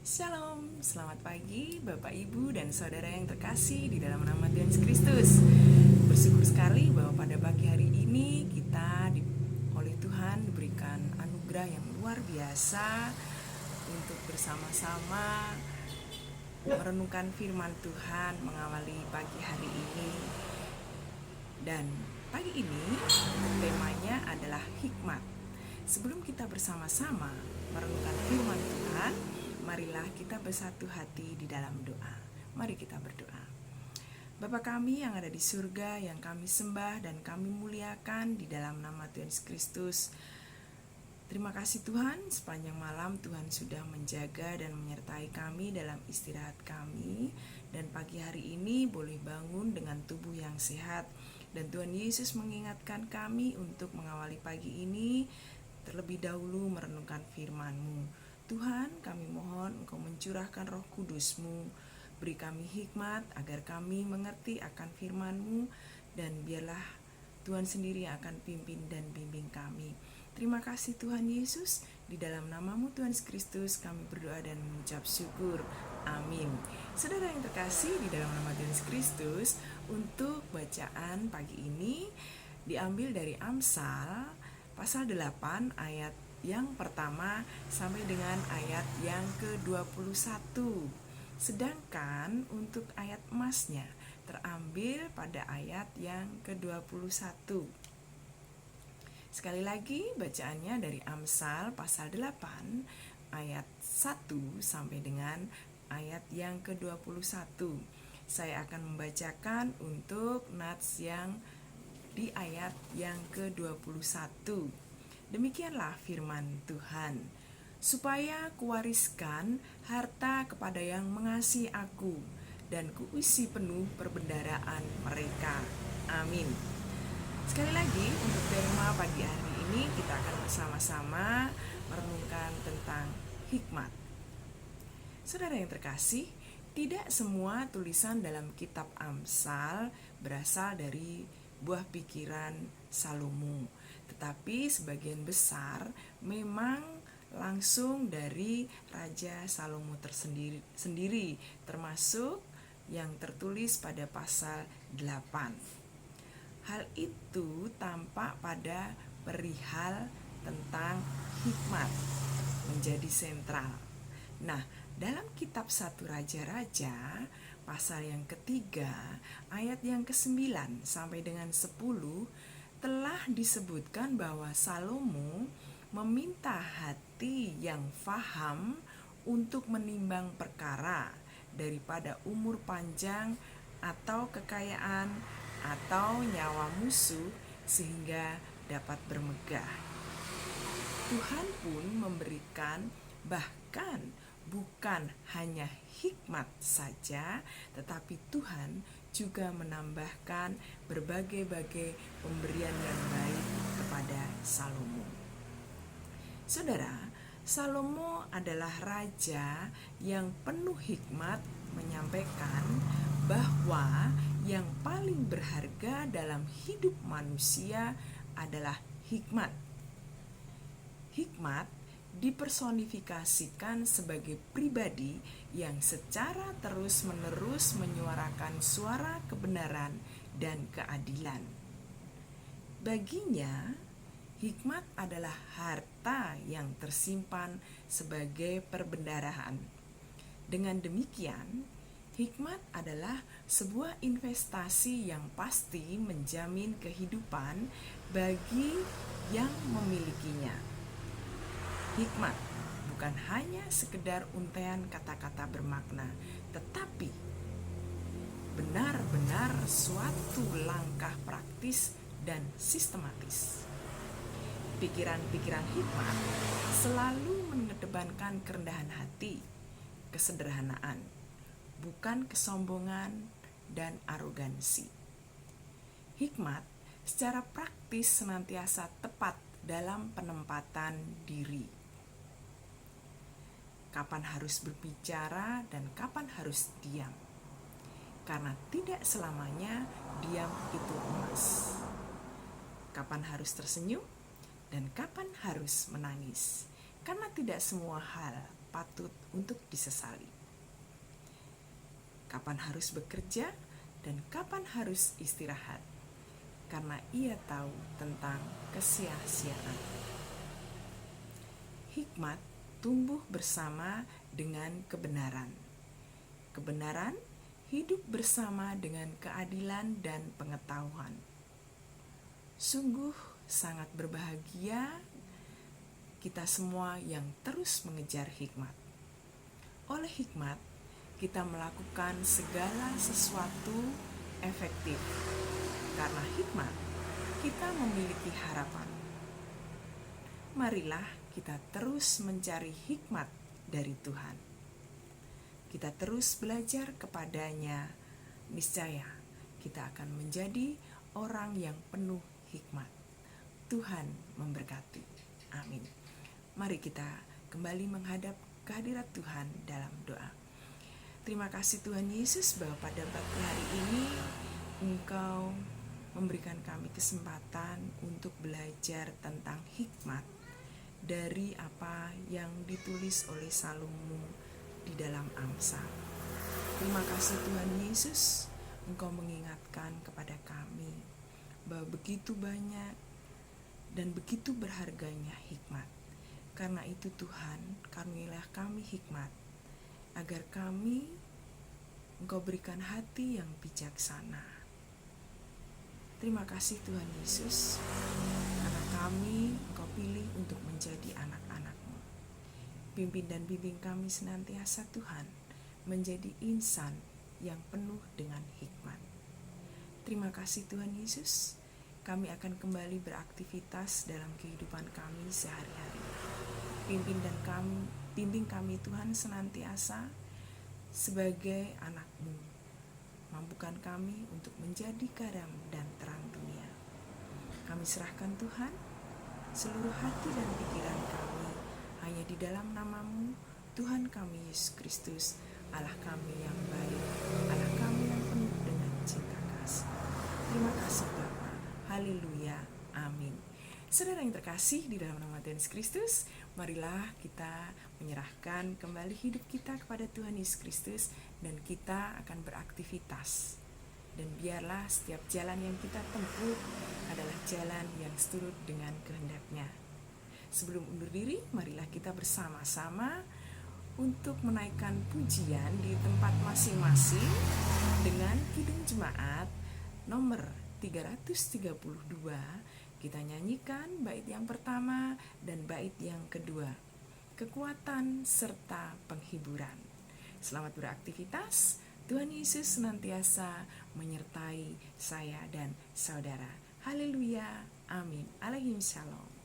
Shalom, selamat pagi Bapak Ibu dan Saudara yang terkasih di dalam nama Tuhan Yesus Kristus. Bersyukur sekali bahwa pada pagi hari ini kita oleh Tuhan diberikan anugerah yang luar biasa untuk bersama-sama merenungkan firman Tuhan mengawali pagi hari ini. Dan pagi ini temanya adalah hikmat. Sebelum kita bersama-sama merenungkan firman Tuhan, marilah kita bersatu hati di dalam doa. Mari kita berdoa. Bapa kami yang ada di surga, yang kami sembah dan kami muliakan di dalam nama Tuhan Yesus Kristus. Terima kasih Tuhan, sepanjang malam Tuhan sudah menjaga dan menyertai kami dalam istirahat kami. Dan pagi hari ini boleh bangun dengan tubuh yang sehat. Dan Tuhan Yesus mengingatkan kami untuk mengawali pagi ini terlebih dahulu merenungkan firman-Mu. Tuhan, kami mohon Engkau mencurahkan Roh Kudus-Mu, beri kami hikmat agar kami mengerti akan firman-Mu, dan biarlah Tuhan sendiri yang akan pimpin dan bimbing kami. Terima kasih Tuhan Yesus, di dalam nama-Mu Tuhan Yesus Kristus kami berdoa dan mengucap syukur. Amin. Saudara yang terkasih, di dalam nama Tuhan Yesus Kristus, untuk bacaan pagi ini diambil dari Amsal pasal 8 ayat yang pertama sampai dengan ayat yang ke-21. Sedangkan untuk ayat emasnya terambil pada ayat yang ke-21. Sekali lagi bacaannya dari Amsal pasal 8 ayat 1 sampai dengan ayat yang ke-21. Saya akan membacakan untuk nats yang di ayat yang ke-21. Demikianlah firman Tuhan. Supaya kuwariskan harta kepada yang mengasihi aku, dan kuisi penuh perbendaharaan mereka. Amin. Sekali lagi untuk tema pagi hari ini kita akan bersama-sama merenungkan tentang hikmat. Saudara yang terkasih, tidak semua tulisan dalam kitab Amsal berasal dari buah pikiran Salomo, tetapi sebagian besar memang langsung dari Raja Salomo tersendiri, termasuk yang tertulis pada pasal 8. Hal itu tampak pada perihal tentang hikmat menjadi sentral. Nah, dalam kitab 1 Raja-Raja pasal yang ketiga ayat yang ke-9 sampai dengan 10 telah disebutkan bahwa Salomo meminta hati yang faham untuk menimbang perkara daripada umur panjang atau kekayaan atau nyawa musuh sehingga dapat bermegah. Tuhan pun memberikan bahkan bukan hanya hikmat saja, tetapi Tuhan juga menambahkan berbagai-bagai pemberian yang baik kepada Salomo. Saudara, Salomo adalah raja yang penuh hikmat, menyampaikan bahwa yang paling berharga dalam hidup manusia adalah hikmat. Hikmat dipersonifikasikan sebagai pribadi yang secara terus-menerus menyuarakan suara kebenaran dan keadilan. Baginya, hikmat adalah harta yang tersimpan sebagai perbendaharaan. Dengan demikian, hikmat adalah sebuah investasi yang pasti menjamin kehidupan bagi yang memilikinya. Hikmat bukan hanya sekedar untaian kata-kata bermakna, tetapi benar-benar suatu langkah praktis dan sistematis. Pikiran-pikiran hikmat selalu mengedepankan kerendahan hati, kesederhanaan, bukan kesombongan dan arogansi. Hikmat secara praktis senantiasa tepat dalam penempatan diri. Kapan harus berbicara dan kapan harus diam. Karena tidak selamanya diam itu emas. Kapan harus tersenyum dan kapan harus menangis. Karena tidak semua hal patut untuk disesali. Kapan harus bekerja dan kapan harus istirahat, karena ia tahu tentang kesia-siaan. Hikmat tumbuh bersama dengan kebenaran. Kebenaran hidup bersama dengan keadilan dan pengetahuan. Sungguh sangat berbahagia kita semua yang terus mengejar hikmat. Oleh hikmat, kita melakukan segala sesuatu efektif. Karena hikmat, kita memiliki harapan. Marilah kita terus mencari hikmat dari Tuhan. Kita terus belajar kepadanya, niscaya kita akan menjadi orang yang penuh hikmat. Tuhan memberkati. Amin. Mari kita kembali menghadap kehadirat Tuhan dalam doa. Terima kasih Tuhan Yesus bahwa pada pagi hari ini Engkau memberikan kami kesempatan untuk belajar tentang hikmat dari apa yang ditulis oleh Salomo di dalam Amsal. Terima kasih Tuhan Yesus, Engkau mengingatkan kepada kami bahwa begitu banyak dan begitu berharganya hikmat. Karena itu Tuhan, karunialah kami hikmat, agar kami Engkau berikan hati yang bijaksana. Terima kasih Tuhan Yesus, karena kami Engkau pilih untuk menjadi anak-anak-Mu. Pimpin dan bimbing kami senantiasa Tuhan, menjadi insan yang penuh dengan hikmat. Terima kasih Tuhan Yesus, kami akan kembali beraktivitas dalam kehidupan kami sehari-hari. Bimbing kami Tuhan senantiasa sebagai anak-Mu. Mampukan kami untuk menjadi garam dan terang dunia. Kami serahkan Tuhan seluruh hati dan pikiran kami hanya di dalam nama-Mu, Tuhan kami Yesus Kristus, Allah kami yang baik, Allah kami yang penuh dengan cinta kasih. Terima kasih Bapa. Haleluya. Amin. Saudara yang terkasih di dalam nama Tuhan Yesus Kristus, marilah kita menyerahkan kembali hidup kita kepada Tuhan Yesus Kristus dan kita akan beraktivitas. Dan biarlah setiap jalan yang kita tempuh adalah jalan yang seturut dengan kehendak-Nya. Sebelum undur diri, marilah kita bersama-sama untuk menaikkan pujian di tempat masing-masing dengan Kidung Jemaat nomor 332. Kita nyanyikan bait yang pertama dan bait yang kedua, kekuatan serta penghiburan. Selamat beraktivitas. Tuhan Yesus senantiasa menyertai saya dan saudara. Haleluya. Amin. Alaihi Shalom.